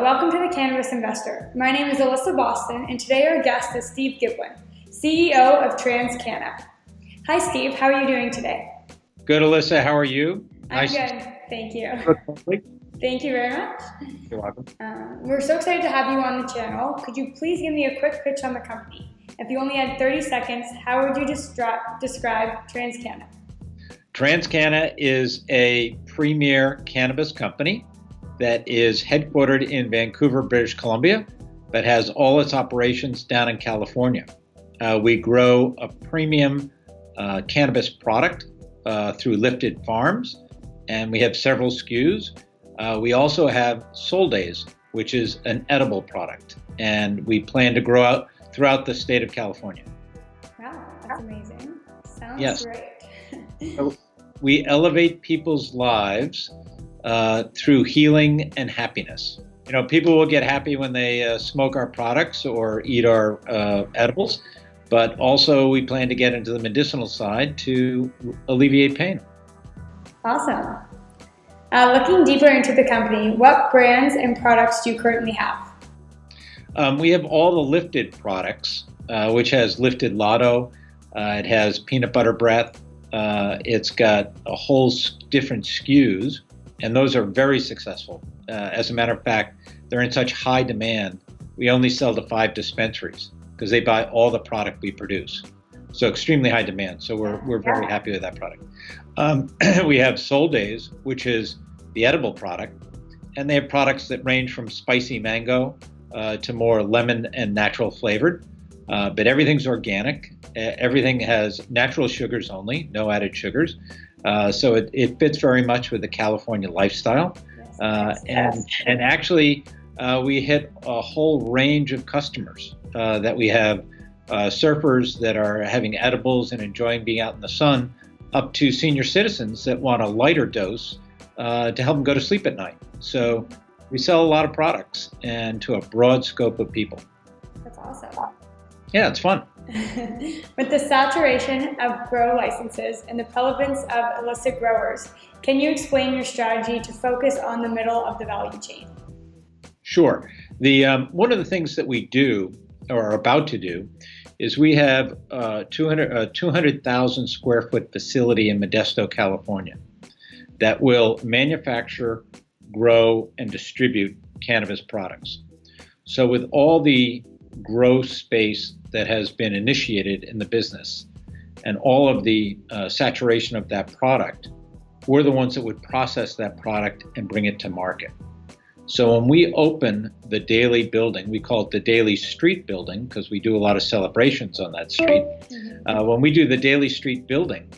welcome to the Cannabis Investor. My name is Alyssa Boston, and today our guest is Steve Giblin, CEO of TransCanna. Hi, Steve. How are you doing today? Good, Alyssa. How are you? I'm good. Thank you. Thank you very much. You're welcome. We're so excited to have you on the channel. Could you please give me a quick pitch on the company? If you only had 30 seconds, how would you describe TransCanna? TransCanna is a premier cannabis company that is headquartered in Vancouver, British Columbia, but has all its operations down in California. We grow a premium cannabis product through lifted farms, and we have several SKUs. We also have Sol Days, which is an edible product, and we plan to grow out throughout the state of California. Wow, that's amazing. Sounds great. So we elevate people's lives through healing and happiness. You know, people will get happy when they smoke our products or eat our edibles, but also we plan to get into the medicinal side to alleviate pain. Awesome. Looking deeper into the company, what brands and products do you currently have? We have all the lifted products, which has lifted Lotto. It has peanut butter breath. It's got a whole different SKUs, and those are very successful. As a matter of fact, they're in such high demand, we only sell to 5 dispensaries because they buy all the product we produce. So extremely high demand. So we're very happy with that product. We have Sol Days, which is the edible product, and they have products that range from spicy mango to more lemon and natural flavored. But everything's organic. Everything has natural sugars only, no added sugars. So it fits very much with the California lifestyle. And actually, we hit a whole range of customers that we have surfers that are having edibles and enjoying being out in the sun, up to senior citizens that want a lighter dose to help them go to sleep at night. So we sell a lot of products and to a broad scope of people. That's awesome. Yeah, it's fun. With the saturation of grow licenses and the prevalence of illicit growers, can you explain your strategy to focus on the middle of the value chain? Sure. One of the things that we do, or are about to do, is we have a 200,000 square foot facility in Modesto, California, that will manufacture, grow, and distribute cannabis products. So with all the grow space that has been initiated in the business and all of the saturation of that product, we're the ones that would process that product and bring it to market. So when we open the Daily building, we call it the Daily Street building because we do a lot of celebrations on that street. When we do the Daily Street building,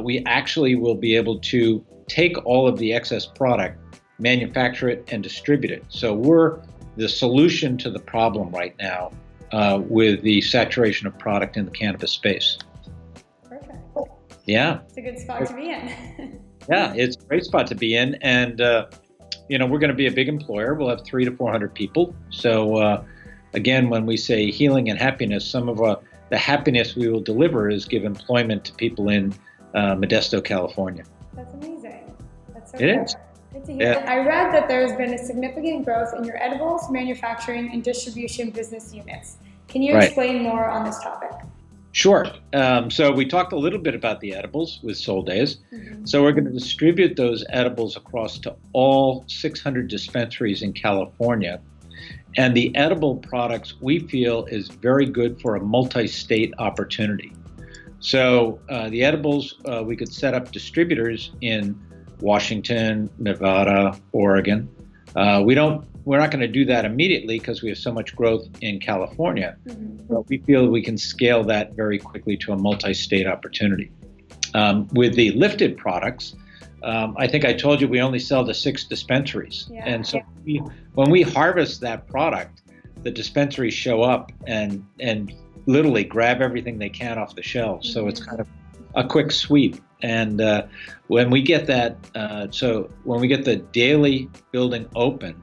we actually will be able to take all of the excess product, manufacture it, and distribute it. So we're the solution to the problem right now with the saturation of product in the cannabis space. Perfect. Yeah. It's a good spot to be in. Yeah, it's a great spot to be in. And, we're going to be a big employer. We'll have 300 to 400 people. So, again, when we say healing and happiness, some of the happiness we will deliver is give employment to people in Modesto, California. That's amazing. That's so It cool. is. Good to hear. Yeah. I read that there's been a significant growth in your edibles, manufacturing, and distribution business units. Can you explain more on this topic? Sure. So we talked a little bit about the edibles with Sol Days. So we're going to distribute those edibles across to all 600 dispensaries in California. And the edible products we feel is very good for a multi-state opportunity. So the edibles, we could set up distributors in Washington, Nevada, Oregon. We're not going to do that immediately because we have so much growth in California, but we feel we can scale that very quickly to a multi-state opportunity. With the lifted products, I think I told you we only sell to 6 dispensaries. Yeah. And so when we harvest that product, the dispensaries show up and literally grab everything they can off the shelves. So it's kind of a quick sweep. And when we get that, when we get the Daily building open,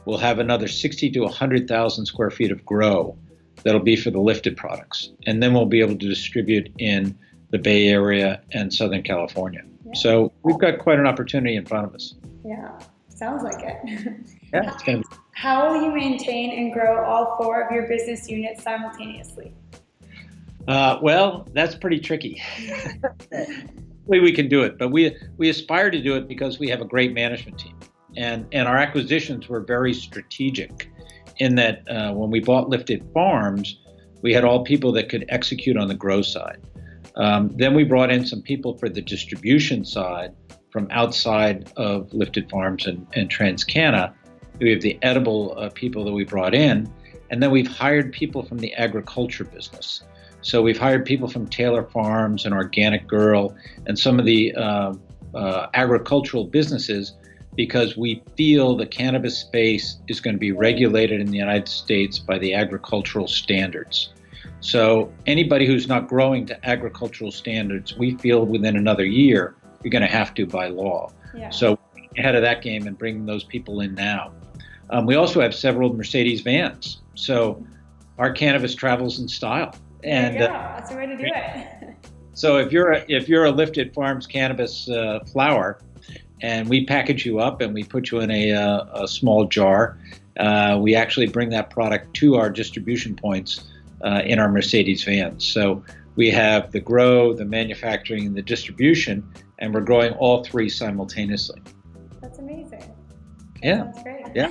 we'll have another 60 to 100,000 square feet of grow that'll be for the lifted products. And then we'll be able to distribute in the Bay Area and Southern California. Yeah. So we've got quite an opportunity in front of us. Yeah, sounds like it. Yeah, it's going to be. How will you maintain and grow all 4 of your business units simultaneously? Well, that's pretty tricky. We can do it, but we aspire to do it because we have a great management team, and our acquisitions were very strategic in that when we bought Lifted Farms, we had all people that could execute on the grow side. Then we brought in some people for the distribution side from outside of Lifted Farms and TransCanna. We have the edible people that we brought in, and then we've hired people from the agriculture business. So we've hired people from Taylor Farms and Organic Girl and some of the agricultural businesses because we feel the cannabis space is going to be regulated in the United States by the agricultural standards. So anybody who's not growing to agricultural standards, we feel within another year, you're going to have to by law. Yeah. So ahead of that game and bringing those people in now. We also have several Mercedes vans. So our cannabis travels in style. And that's the way to do it. So if you're a Lifted Farms cannabis flower, and we package you up and we put you in a small jar, we actually bring that product to our distribution points in our Mercedes vans. So we have the grow, the manufacturing, and the distribution, and we're growing all 3 simultaneously. That's amazing. Yeah. That's great. Yeah.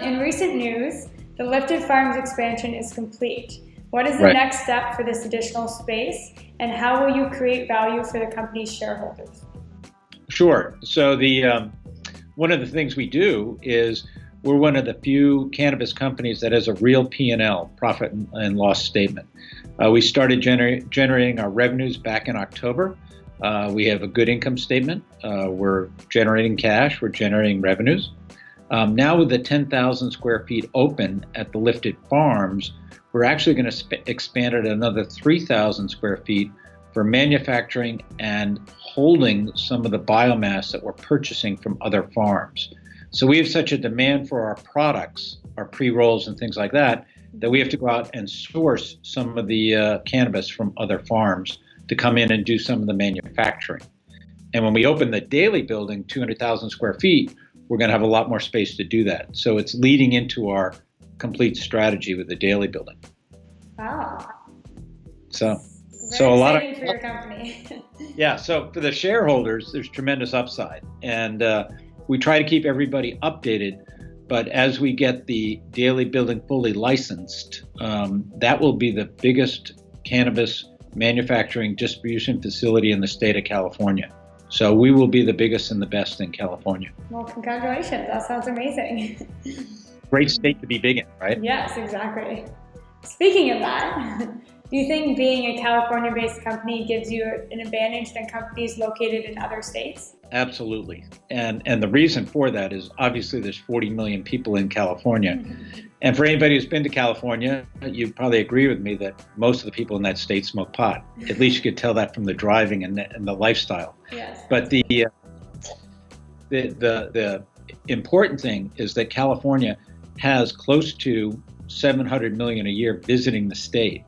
In recent news, the Lifted Farms expansion is complete. What is the next step for this additional space, and how will you create value for the company's shareholders? Sure. So one of the things we do is we're one of the few cannabis companies that has a real P&L, profit and loss statement. We started generating our revenues back in October. We have a good income statement. We're generating cash. We're generating revenues. Now with the 10,000 square feet open at the Lifted Farms, we're actually going to expand it another 3,000 square feet for manufacturing and holding some of the biomass that we're purchasing from other farms. So we have such a demand for our products, our pre-rolls and things like that we have to go out and source some of the cannabis from other farms to come in and do some of the manufacturing. And when we open the daily building, 200,000 square feet, we're going to have a lot more space to do that. So it's leading into our complete strategy with the daily building. Wow. So a lot of for your company. Yeah. So for the shareholders, there's tremendous upside, and we try to keep everybody updated. But as we get the daily building fully licensed, that will be the biggest cannabis manufacturing distribution facility in the state of California. So we will be the biggest and the best in California. Well, congratulations. That sounds amazing. Great state to be big in, right? Yes, exactly. Speaking of that, do you think being a California-based company gives you an advantage than companies located in other states? Absolutely. And the reason for that is obviously there's 40 million people in California. Mm-hmm. And for anybody who's been to California, you'd probably agree with me that most of the people in that state smoke pot. At least you could tell that from the driving and the lifestyle. Yes. But the important thing is that California has close to 700 million a year visiting the state.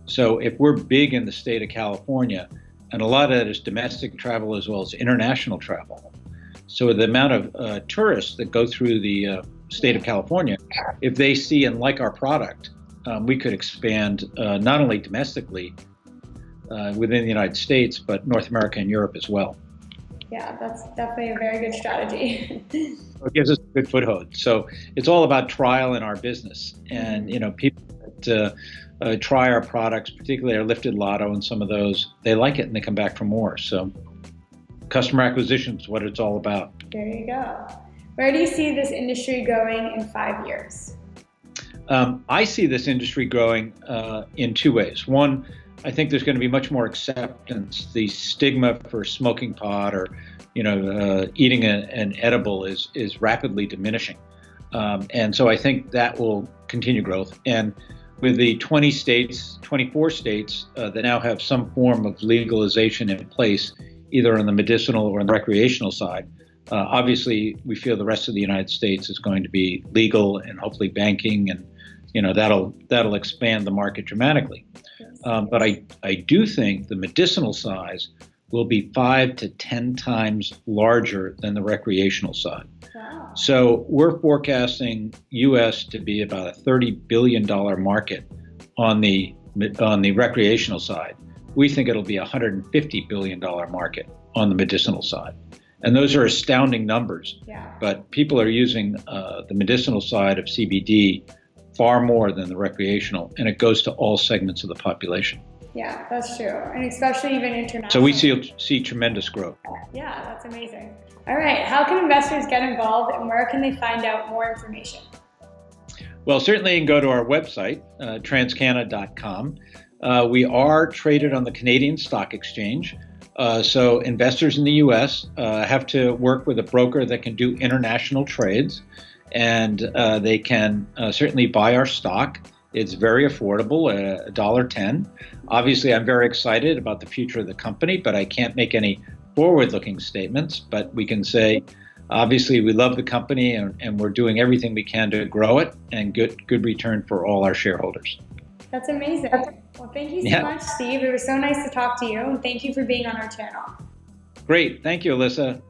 So if we're big in the state of California, and a lot of that is domestic travel as well as international travel. So the amount of tourists that go through the state of California, if they see and like our product, we could expand not only domestically within the United States, but North America and Europe as well. Yeah, that's definitely a very good strategy. It gives us a good foothold. So it's all about trial in our business. And, people that try our products, particularly our Lifted Lotto and some of those, they like it and they come back for more. So customer acquisition is what it's all about. There you go. Where do you see this industry going in 5 years? I see this industry growing in 2 ways. One, I think there's going to be much more acceptance. The stigma for smoking pot or, eating an edible is rapidly diminishing. And so I think that will continue growth. And with the 24 states that now have some form of legalization in place, either on the medicinal or on the recreational side, obviously we feel the rest of the United States is going to be legal and hopefully banking, and that'll expand the market dramatically. But I do think the medicinal size will be 5 to 10 times larger than the recreational side. Wow. So we're forecasting U.S. to be about a $30 billion market on the recreational side. We think it'll be a $150 billion market on the medicinal side. And those are astounding numbers. Yeah. But people are using the medicinal side of CBD far more than the recreational, and it goes to all segments of the population. Yeah, that's true. And especially even internationally. So we see tremendous growth. Yeah, that's amazing. All right, how can investors get involved and where can they find out more information? Well, certainly you can go to our website, transcanna.com. We are traded on the Canadian Stock Exchange. So investors in the U.S. Have to work with a broker that can do international trades, and they can certainly buy our stock. It's very affordable, $1.10. Obviously, I'm very excited about the future of the company, but I can't make any forward-looking statements. But we can say, obviously, we love the company, and we're doing everything we can to grow it and good return for all our shareholders. That's amazing. Well, thank you so much, Steve. It was so nice to talk to you, and thank you for being on our channel. Great. Thank you, Alyssa.